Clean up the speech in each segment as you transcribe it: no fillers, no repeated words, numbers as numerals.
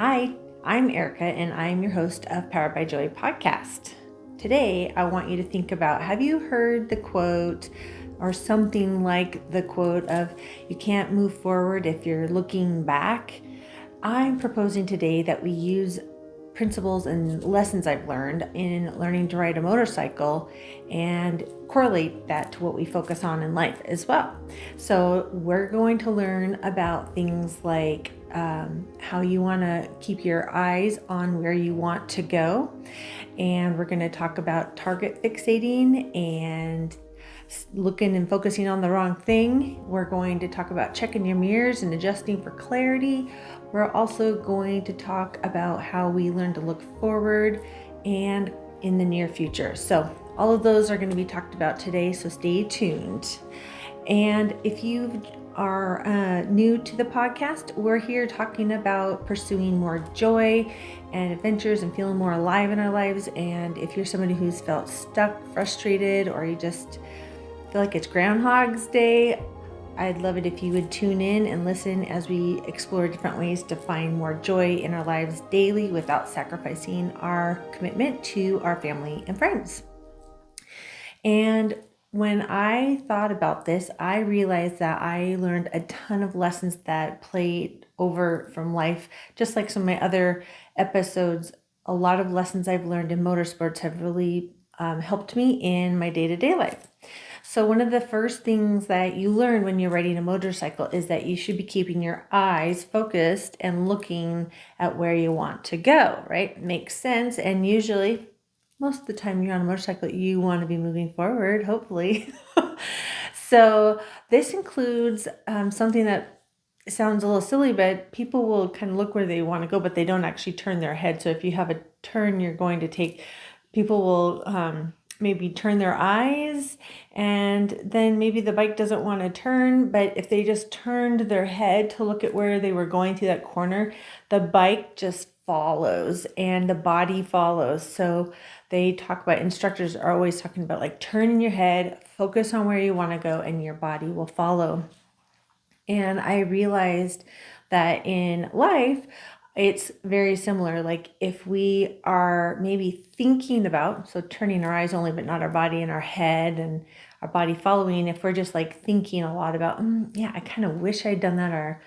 Hi, I'm Erica, and I'm your host of Powered by Joy podcast. Today, I want you to think about, have you heard the quote or something like the quote of, you can't move forward if you're looking back? I'm proposing today that we use principles and lessons I've learned in learning to ride a motorcycle and correlate that to what we focus on in life as well. So we're going to learn about things like how you want to keep your eyes on where you want to go. And we're going to talk about target fixating and looking and focusing on the wrong thing. We're going to talk about checking your mirrors and adjusting for clarity. We're also going to talk about how we learn to look forward and in the near future. So all of those are going to be talked about today, so stay tuned. And if you are new to the podcast, we're here talking about pursuing more joy and adventures and feeling more alive in our lives. And if you're somebody who's felt stuck, frustrated, or you just feel like it's Groundhog's Day, I'd love it if you would tune in and listen as we explore different ways to find more joy in our lives daily without sacrificing our commitment to our family and friends. And when I thought about this, I realized that I learned a ton of lessons that played over from life. Just like some of my other episodes, a lot of lessons I've learned in motorsports have really helped me in my day-to-day life. So one of the first things that you learn when you're riding a motorcycle is that you should be keeping your eyes focused and looking at where you want to go, right? Makes sense. And usually, most of the time you're on a motorcycle, you want to be moving forward, hopefully. So this includes something that sounds a little silly, but people will kind of look where they want to go, but they don't actually turn their head. So if you have a turn you're going to take, people will maybe turn their eyes, and then maybe the bike doesn't want to turn, but if they just turned their head to look at where they were going through that corner, the bike just follows and the body follows. So they talk about, instructors are always talking about like turning your head, focus on where you want to go, and your body will follow. And I realized that in life, it's very similar. Like if we are maybe thinking about, so turning our eyes only, but not our body and our head and our body following, if we're just like thinking a lot about, yeah, I kind of wish I'd done that, or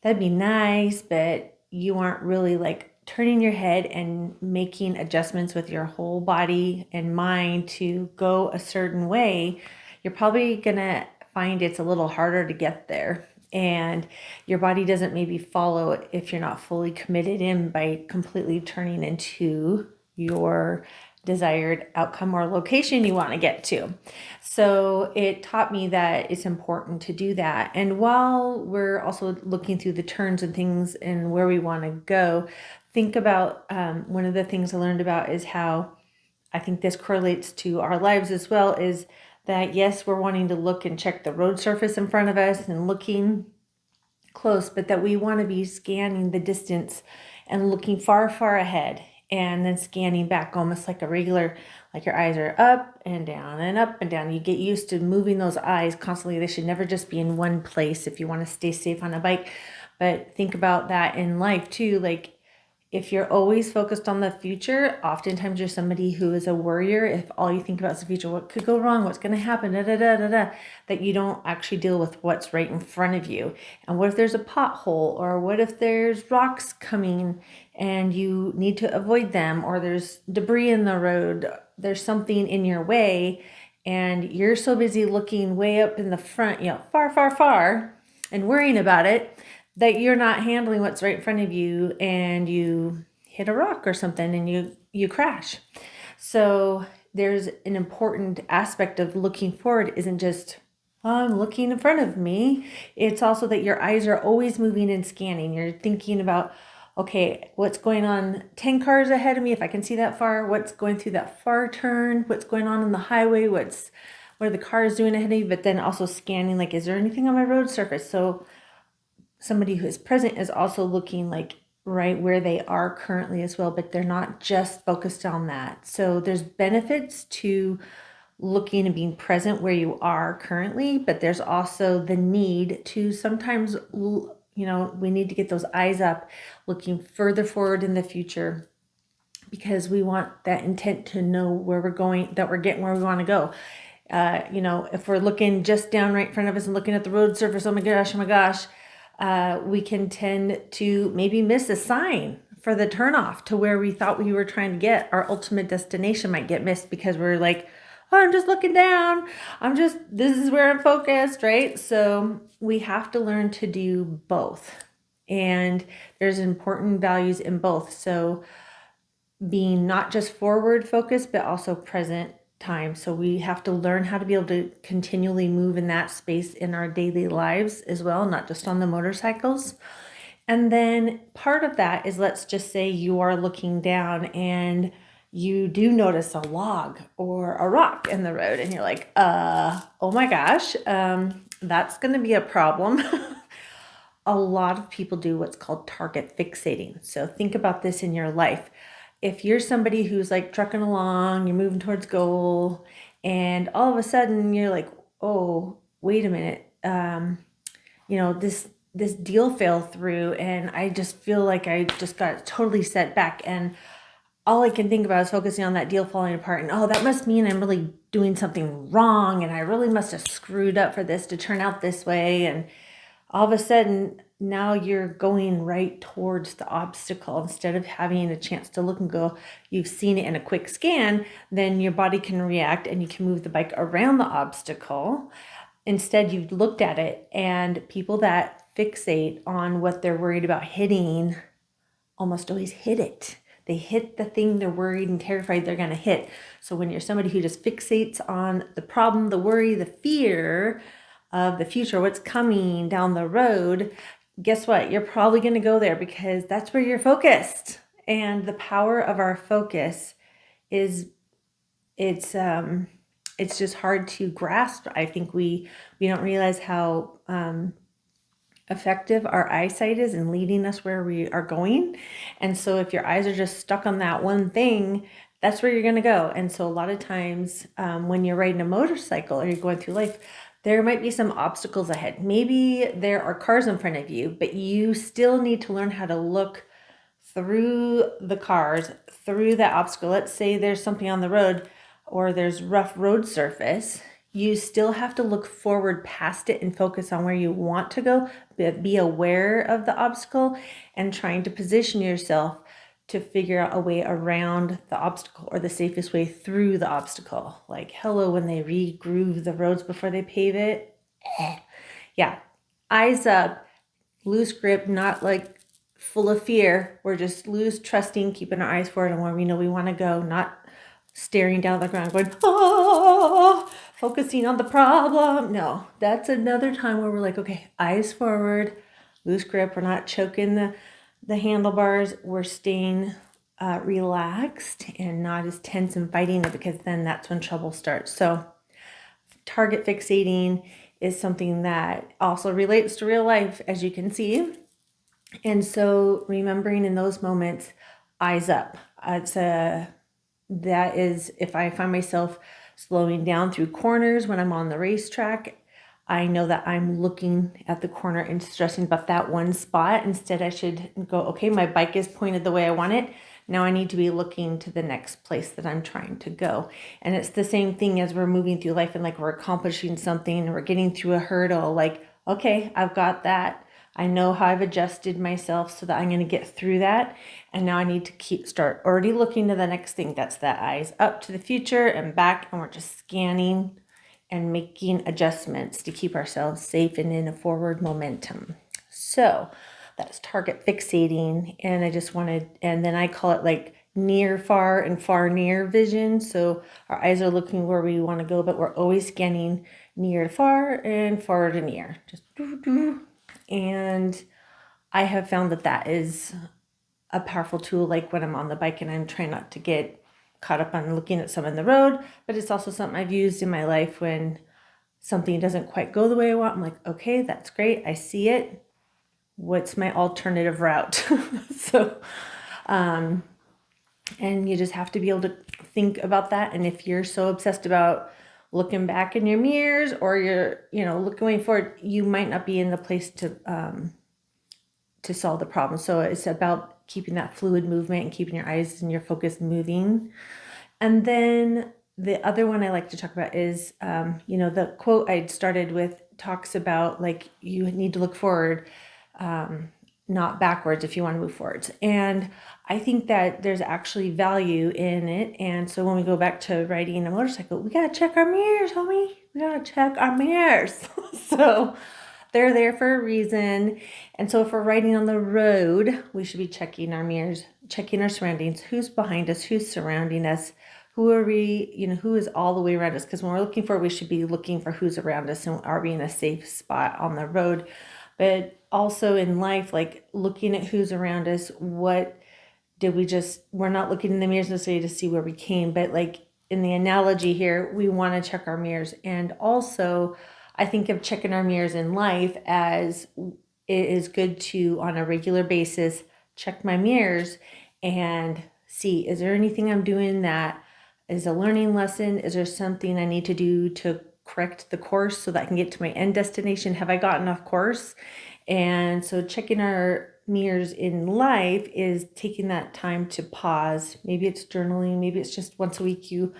that'd be nice, but you aren't really like turning your head and making adjustments with your whole body and mind to go a certain way, you're probably going to find it's a little harder to get there. And your body doesn't maybe follow if you're not fully committed in by completely turning into your desired outcome or location you want to get to. So it taught me that it's important to do that. And while we're also looking through the turns and things and where we want to go, think about one of the things I learned about is how I think this correlates to our lives as well, is that yes, we're wanting to look and check the road surface in front of us and looking close, but that we want to be scanning the distance and looking far, far ahead, and then scanning back almost like a regular, like your eyes are up and down and up and down. You get used to moving those eyes constantly. They should never just be in one place if you want to stay safe on a bike. But think about that in life too. Like if you're always focused on the future, oftentimes you're somebody who is a worrier. If all you think about is the future, what could go wrong? What's going to happen? That you don't actually deal with what's right in front of you. And what if there's a pothole? Or what if there's rocks coming and you need to avoid them? Or there's debris in the road. There's something in your way. And you're so busy looking way up in the front, far, far, far, and worrying about it, that you're not handling what's right in front of you, and you hit a rock or something and you crash. So there's an important aspect of looking forward. Isn't just, I'm looking in front of me. It's also that your eyes are always moving and scanning. You're thinking about, okay, what's going on 10 cars ahead of me, if I can see that far, what's going through that far turn, what's going on the highway, what are the cars doing ahead of me, but then also scanning, like, is there anything on my road surface? So somebody who is present is also looking like right where they are currently as well, but they're not just focused on that. So there's benefits to looking and being present where you are currently, but there's also the need to sometimes we need to get those eyes up, looking further forward in the future, because we want that intent to know where we're going, that we're getting where we want to go. If we're looking just down right in front of us and looking at the road surface, oh my gosh, we can tend to maybe miss a sign for the turnoff to where we thought we were trying to get. Our ultimate destination might get missed because we're like, oh, I'm just looking down. This is where I'm focused, right? So we have to learn to do both. And there's important values in both. So being not just forward focused, but also present time. So we have to learn how to be able to continually move in that space in our daily lives as well, not just on the motorcycles. And then part of that is, let's just say you are looking down and you do notice a log or a rock in the road and you're like, oh my gosh, that's going to be a problem. A lot of people do what's called target fixating. So think about this in your life. If you're somebody who's like trucking along, you're moving towards goal, and all of a sudden you're like, oh, wait a minute, this deal fell through and I just feel like I just got totally set back, and all I can think about is focusing on that deal falling apart, and oh, that must mean I'm really doing something wrong and I really must have screwed up for this to turn out this way. And all of a sudden now you're going right towards the obstacle instead of having a chance to look and go, you've seen it in a quick scan, then your body can react and you can move the bike around the obstacle. Instead, you've looked at it, and people that fixate on what they're worried about hitting almost always hit it. They hit the thing they're worried and terrified they're going to hit. So when you're somebody who just fixates on the problem, the worry, the fear of the future, what's coming down the road, guess what? You're probably going to go there because that's where you're focused. And the power of our focus is, it's just hard to grasp. I think we don't realize how effective our eyesight is in leading us where we are going. And so if your eyes are just stuck on that one thing, that's where you're going to go. And so a lot of times when you're riding a motorcycle or you're going through life, there might be some obstacles ahead. Maybe there are cars in front of you, but you still need to learn how to look through the cars, through that obstacle. Let's say there's something on the road or there's rough road surface. You still have to look forward past it and focus on where you want to go, but be aware of the obstacle and trying to position yourself to figure out a way around the obstacle or the safest way through the obstacle. Like, hello, when they re-groove the roads before they pave it. Yeah, eyes up, loose grip, not like full of fear. We're just loose, trusting, keeping our eyes forward on where we know we want to go, not staring down the ground going, oh, focusing on the problem. No, that's another time where we're like, okay, eyes forward, loose grip. We're not choking the handlebars. We're staying relaxed and not as tense and fighting it, because then that's when trouble starts. So target fixating is something that also relates to real life, as you can see. And so remembering in those moments, eyes up. That is, if I find myself slowing down through corners when I'm on the racetrack, I know that I'm looking at the corner and stressing about that one spot. Instead, I should go, okay, my bike is pointed the way I want it. Now I need to be looking to the next place that I'm trying to go. And it's the same thing as we're moving through life and like we're accomplishing something and we're getting through a hurdle. Like, okay, I've got that. I know how I've adjusted myself so that I'm going to get through that. And now I need to start already looking to the next thing. That's that eyes up to the future and back. And we're just scanning and making adjustments to keep ourselves safe and in a forward momentum. So that's target fixating. And and then I call it like near far and far near vision. So our eyes are looking where we want to go, but we're always scanning near to far and far to near. Just doo-doo. And I have found that is a powerful tool, like when I'm on the bike and I'm trying not to get caught up on looking at someone in the road, but it's also something I've used in my life when something doesn't quite go the way I want. I'm like, okay, that's great. I see it. What's my alternative route? And you just have to be able to think about that. And if you're so obsessed about looking back in your mirrors or you're, looking forward, you might not be in the place to to solve the problem. So it's about keeping that fluid movement and keeping your eyes and your focus moving. And then the other one I like to talk about is, the quote I started with talks about like you need to look forward, not backwards if you want to move forwards. And I think that there's actually value in it. And so when we go back to riding a motorcycle, we got to check our mirrors, homie. We got to check our mirrors. So they're there for a reason. And so if we're riding on the road, we should be checking our mirrors, checking our surroundings, who's behind us, who's surrounding us, who are we, who is all the way around us. Because when we're looking for it, we should be looking for who's around us and are we in a safe spot on the road. But also in life, like looking at who's around us, what did we're not looking in the mirrors necessarily to see where we came, but like in the analogy here, we want to check our mirrors. And also I think of checking our mirrors in life as it is good to, on a regular basis, check my mirrors and see, is there anything I'm doing that is a learning lesson? Is there something I need to do to correct the course so that I can get to my end destination? Have I gotten off course? And so checking our mirrors in life is taking that time to pause. Maybe it's journaling, maybe it's just once a week you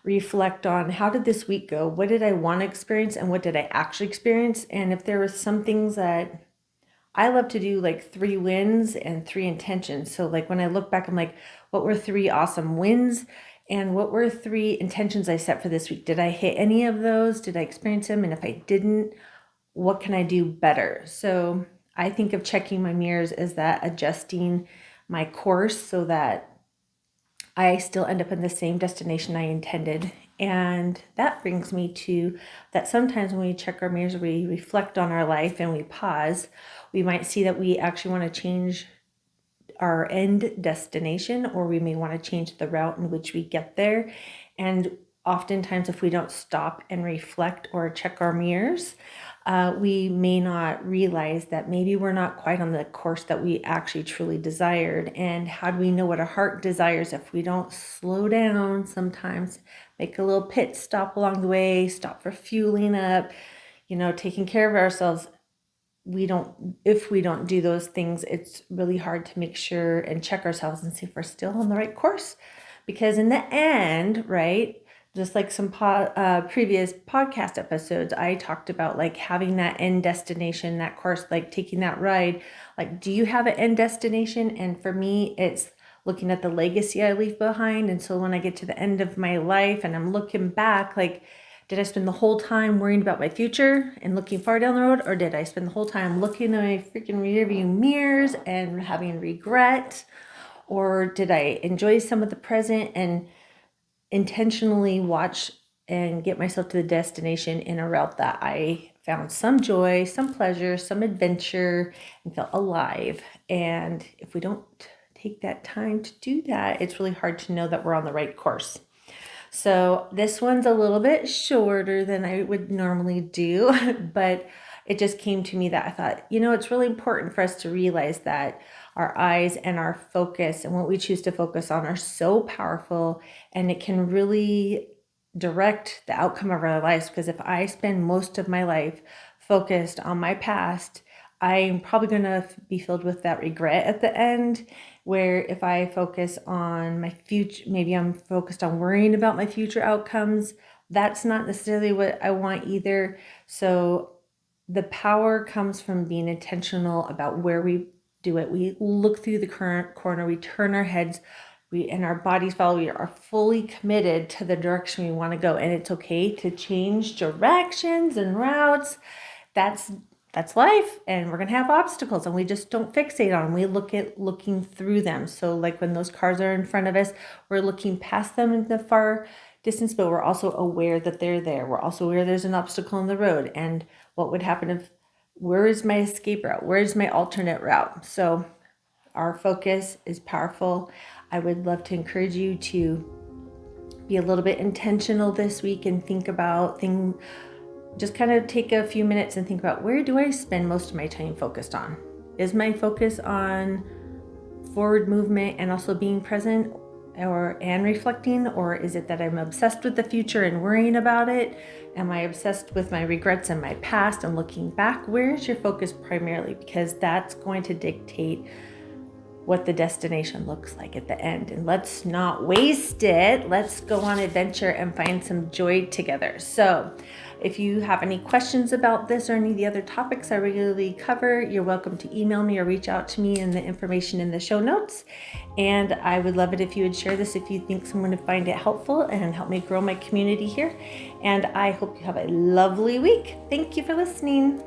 reflect on how did this week go? What did I want to experience and what did I actually experience? And if there was some things that I love to do, like 3 wins and 3 intentions. So like when I look back, I'm like, what were 3 awesome wins? And what were 3 intentions I set for this week? Did I hit any of those? Did I experience them? And if I didn't, what can I do better? So I think of checking my mirrors as that, adjusting my course so that I still end up in the same destination I intended. And that brings me to that sometimes when we check our mirrors, we reflect on our life and we pause, we might see that we actually want to change our end destination, or we may want to change the route in which we get there. And oftentimes, if we don't stop and reflect or check our mirrors, we may not realize that maybe we're not quite on the course that we actually truly desired. And how do we know what our heart desires if we don't slow down sometimes, make a little pit stop along the way, stop for fueling up, taking care of ourselves? If we don't do those things, it's really hard to make sure and check ourselves and see if we're still on the right course. Because in the end, right, just like some previous podcast episodes, I talked about like having that end destination, that course, like taking that ride. Like, do you have an end destination? And for me, it's looking at the legacy I leave behind. And so when I get to the end of my life and I'm looking back, like, did I spend the whole time worrying about my future and looking far down the road? Or did I spend the whole time looking at my freaking rearview mirrors and having regret? Or did I enjoy some of the present and intentionally watch and get myself to the destination in a route that I found some joy, some pleasure, some adventure, and felt alive? And if we don't take that time to do that, it's really hard to know that we're on the right course. So this one's a little bit shorter than I would normally do, but it just came to me that I thought, it's really important for us to realize that our eyes and our focus and what we choose to focus on are so powerful, and it can really direct the outcome of our lives. Because if I spend most of my life focused on my past, I'm probably going to be filled with that regret at the end. Where if I focus on my future, maybe I'm focused on worrying about my future outcomes. That's not necessarily what I want either. So the power comes from being intentional about where we do it. We look through the current corner, we turn our heads, and our bodies follow. We are fully committed to the direction we want to go. And it's okay to change directions and routes. That's life, and we're going to have obstacles, and we just don't fixate on them. We looking through them. So like when those cars are in front of us, we're looking past them in the far distance, but we're also aware that they're there. We're also aware there's an obstacle in the road, and what would happen where is my escape route? Where is my alternate route? So our focus is powerful. I would love to encourage you to be a little bit intentional this week and think about things. Just kind of take a few minutes and think about, where do I spend most of my time focused on? Is my focus on forward movement and also being present? and reflecting, or is it that I'm obsessed with the future and worrying about it? Am I obsessed with my regrets and my past and looking back? Where is your focus primarily? Because that's going to dictate what the destination looks like at the end. And let's not waste it. Let's go on adventure and find some joy together. So if you have any questions about this or any of the other topics I regularly cover, you're welcome to email me or reach out to me in the information in the show notes. And I would love it if you would share this if you think someone would find it helpful and help me grow my community here. And I hope you have a lovely week. Thank you for listening.